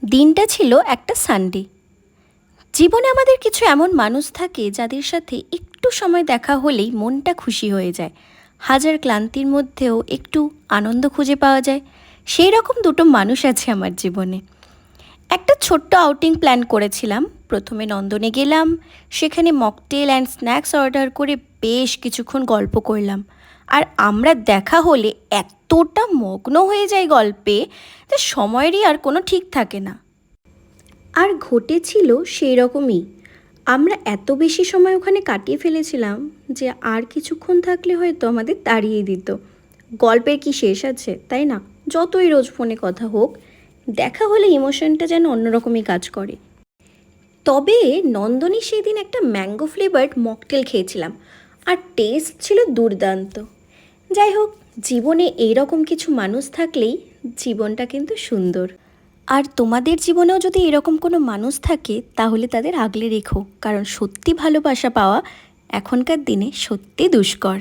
দিনটা ছিল একটা সানডে। জীবনে আমাদের কিছু এমন মানুষ থাকে যাদের সাথে একটু সময় দেখা হলেই মনটা খুশি হয়ে যায়। হাজার ক্লান্তির মধ্যেও একটু আনন্দ খুঁজে পাওয়া যায়। সেই রকম দুটো মানুষ আছে আমার জীবনে। একটা ছোট্ট আউটিং প্ল্যান করেছিলাম। প্রথমে নন্দনে গেলাম। সেখানে মকটেল অ্যান্ড স্ন্যাক্স অর্ডার করে বেশ কিছুক্ষণ গল্প করলাম। আর আমরা দেখা হলে এতটা মগ্ন হয়ে যাই গল্পে যে সময়েরই আর কোনো ঠিক থাকে না। আর ঘটেছিল সেই রকমই। আমরা এত বেশি সময় ওখানে কাটিয়ে ফেলেছিলাম যে আর কিছুক্ষণ থাকলে হয়তো আমাদের তাড়িয়ে দিত। গল্পের কি শেষ আছে, তাই না? যতই রোজ ফোনে কথা হোক, দেখা হলে ইমোশনটা যেন অন্যরকমই কাজ করে। তবে নন্দনী সেদিন একটা ম্যাঙ্গো ফ্লেভার্ড মকটেল খেয়েছিলাম, আর টেস্ট ছিল দুর্দান্ত। যাই হোক, জীবনে এইরকম কিছু মানুষ থাকলেই জীবনটা কিন্তু সুন্দর। আর তোমাদের জীবনেও যদি এরকম কোনো মানুষ থাকে তাহলে তাদের আগলে রেখো, কারণ সত্যি ভালোবাসা পাওয়া এখনকার দিনে সত্যি দুষ্কর।